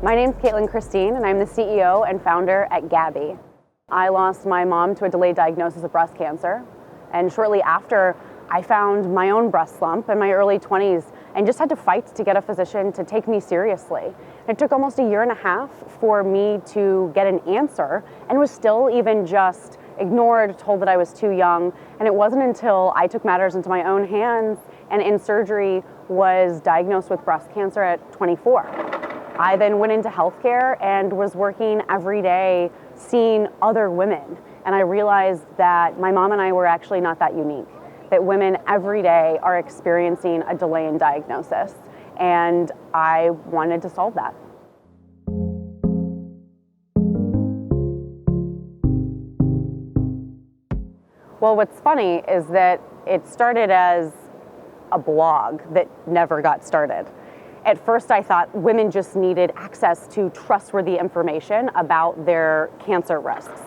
My name's Kaitlin Christine, and I'm the CEO and founder at Gabbi. I lost my mom to a delayed diagnosis of breast cancer, and shortly after, I found my own breast lump in my early 20s and just had to fight to get a physician to take me seriously. It took almost a year and a half for me to get an answer, and was still even just ignored, told that I was too young. And it wasn't until I took matters into my own hands and in surgery was diagnosed with breast cancer at 24. I then went into healthcare and was working every day seeing other women. And I realized that my mom and I were actually not that unique, that women every day are experiencing a delay in diagnosis. And I wanted to solve that. Well, what's funny is that it started as a blog that never got started. At first, I thought women just needed access to trustworthy information about their cancer risks.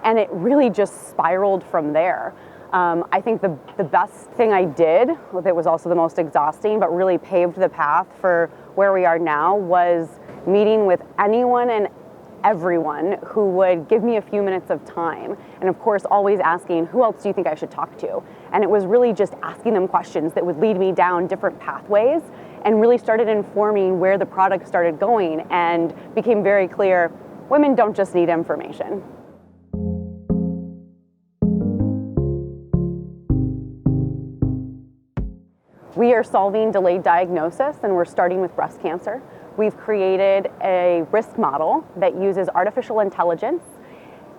And it really just spiraled from there. I think the best thing I did, that was also the most exhausting, but really paved the path for where we are now, was meeting with anyone and everyone who would give me a few minutes of time. And of course, always asking, who else do you think I should talk to? And it was really just asking them questions that would lead me down different pathways, and really started informing where the product started going, and became very clear, women don't just need information. We are solving delayed diagnosis, and we're starting with breast cancer. We've created a risk model that uses artificial intelligence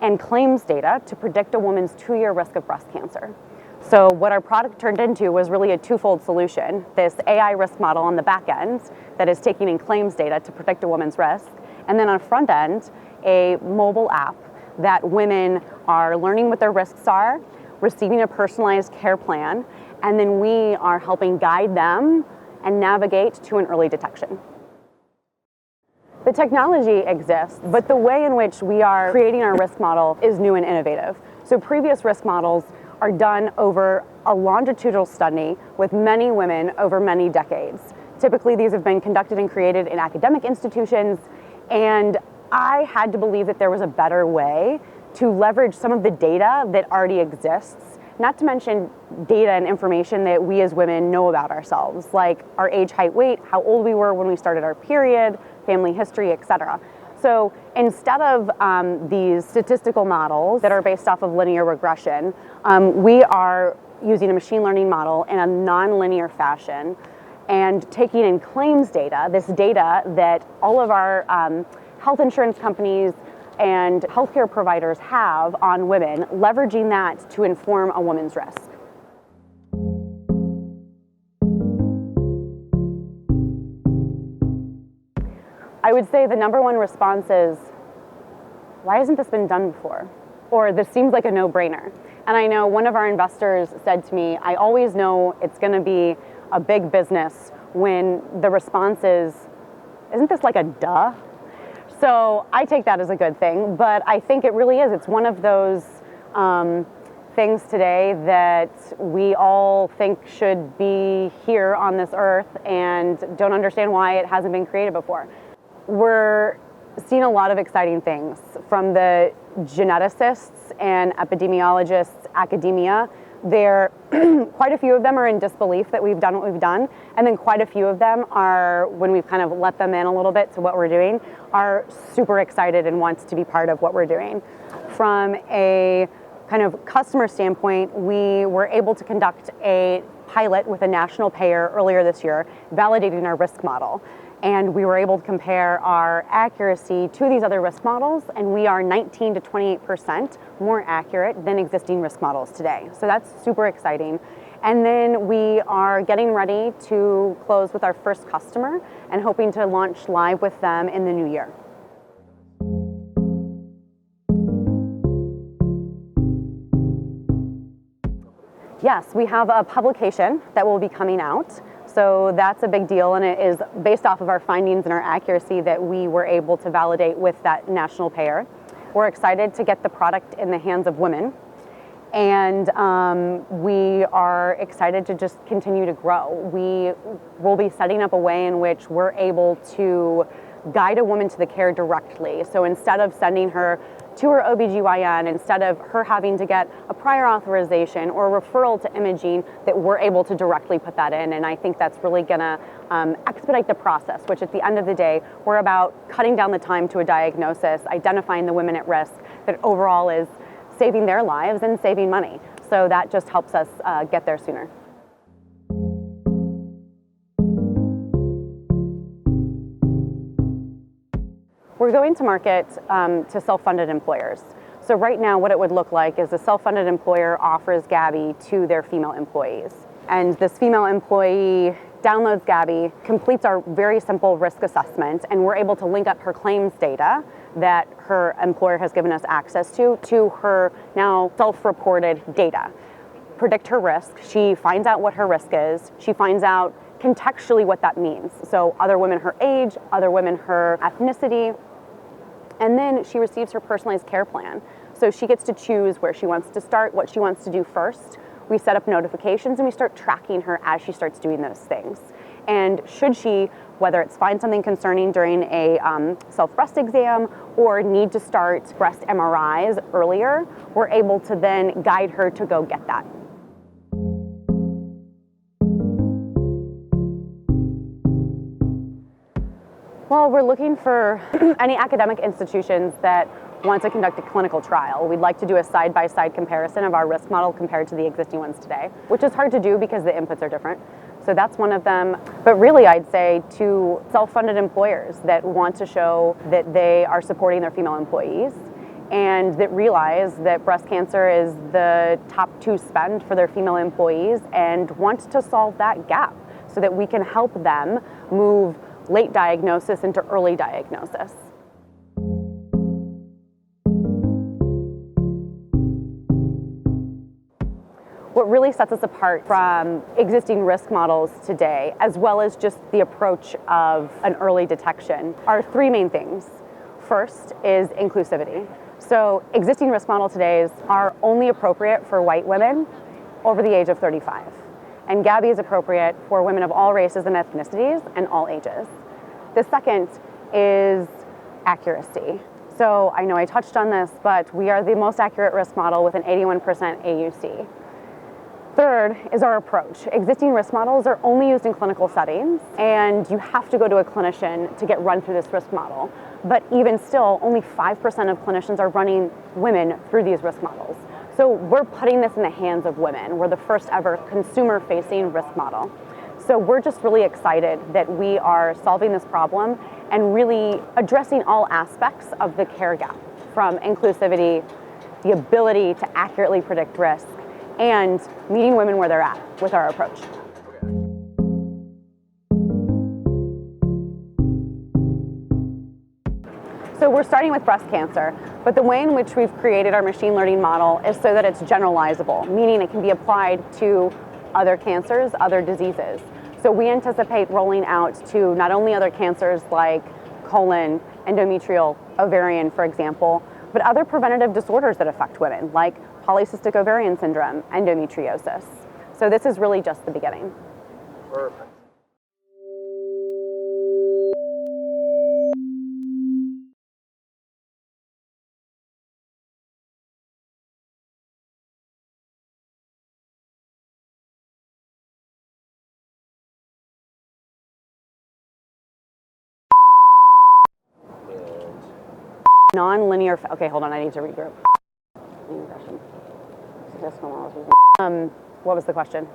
and claims data to predict a woman's 2-year risk of breast cancer. So what our product turned into was really a twofold solution. This AI risk model on the back end that is taking in claims data to predict a woman's risk, and then on front end, a mobile app that women are learning what their risks are, receiving a personalized care plan, and then we are helping guide them and navigate to an early detection. The technology exists, but the way in which we are creating our risk model is new and innovative. So previous risk models are done over a longitudinal study with many women over many decades. Typically, these have been conducted and created in academic institutions, and I had to believe that there was a better way to leverage some of the data that already exists, not to mention data and information that we as women know about ourselves, like our age, height, weight, how old we were when we started our period, family history, etc. So instead of these statistical models that are based off of linear regression, we are using a machine learning model in a non-linear fashion and taking in claims data, this data that all of our health insurance companies and healthcare providers have on women, leveraging that to inform a woman's risk. I would say the number one response is, why hasn't this been done before? Or this seems like a no-brainer. And I know one of our investors said to me, I always know it's gonna be a big business when the response is, isn't this like a duh? So I take that as a good thing, but I think it really is. It's one of those things today that we all think should be here on this earth and don't understand why it hasn't been created before. We're seeing a lot of exciting things from the geneticists and epidemiologists, academia. Quite a few of them are in disbelief that we've done what we've done, and then quite a few of them are, when we've kind of let them in a little bit to what we're doing, are super excited and want to be part of what we're doing. From a kind of customer standpoint, we were able to conduct a pilot with a national payer earlier this year, validating our risk model. And we were able to compare our accuracy to these other risk models, and we are 19 to 28% more accurate than existing risk models today. So that's super exciting. And then we are getting ready to close with our first customer and hoping to launch live with them in the new year. Yes, we have a publication that will be coming out. So that's a big deal, and it is based off of our findings and our accuracy that we were able to validate with that national payer. We're excited to get the product in the hands of women, and we are excited to just continue to grow. We will be setting up a way in which we're able to guide a woman to the care directly. So instead of sending her to her OBGYN, instead of her having to get a prior authorization or a referral to imaging, that we're able to directly put that in. And I think that's really gonna expedite the process, which at the end of the day, we're about cutting down the time to a diagnosis, identifying the women at risk, that overall is saving their lives and saving money. So that just helps us get there sooner. We're going to market to self-funded employers. So right now what it would look like is a self-funded employer offers Gabbi to their female employees. And this female employee downloads Gabbi, completes our very simple risk assessment, and we're able to link up her claims data that her employer has given us access to her now self-reported data. Predict her risk. She finds out what her risk is. She finds out contextually what that means. So other women her age, other women her ethnicity, and then she receives her personalized care plan. So she gets to choose where she wants to start, what she wants to do first. We set up notifications and we start tracking her as she starts doing those things. And should she, whether it's find something concerning during a self-breast exam or need to start breast MRIs earlier, we're able to then guide her to go get that. Well, we're looking for any academic institutions that want to conduct a clinical trial. We'd like to do a side-by-side comparison of our risk model compared to the existing ones today, which is hard to do because the inputs are different. So that's one of them. But really, I'd say to self-funded employers that want to show that they are supporting their female employees and that realize that breast cancer is the top 2 spend for their female employees and want to solve that gap so that we can help them move late diagnosis into early diagnosis. What really sets us apart from existing risk models today, as well as just the approach of an early detection, are 3 main things. First is inclusivity. So existing risk model today are only appropriate for white women over the age of 35. And Gabbi is appropriate for women of all races and ethnicities and all ages. The second is accuracy. So I know I touched on this, but we are the most accurate risk model with an 81% AUC. Third is our approach. Existing risk models are only used in clinical settings, and you have to go to a clinician to get run through this risk model. But even still, only 5% of clinicians are running women through these risk models. So we're putting this in the hands of women. We're the first ever consumer-facing risk model. So we're just really excited that we are solving this problem and really addressing all aspects of the care gap, from inclusivity, the ability to accurately predict risk, and meeting women where they're at with our approach. So we're starting with breast cancer, but the way in which we've created our machine learning model is so that it's generalizable, meaning it can be applied to other cancers, other diseases. So we anticipate rolling out to not only other cancers like colon, endometrial, ovarian, for example, but other preventative disorders that affect women, like polycystic ovarian syndrome, endometriosis. So this is really just the beginning. Perfect. Non-linear, okay, hold on, I need to regroup. What was the question?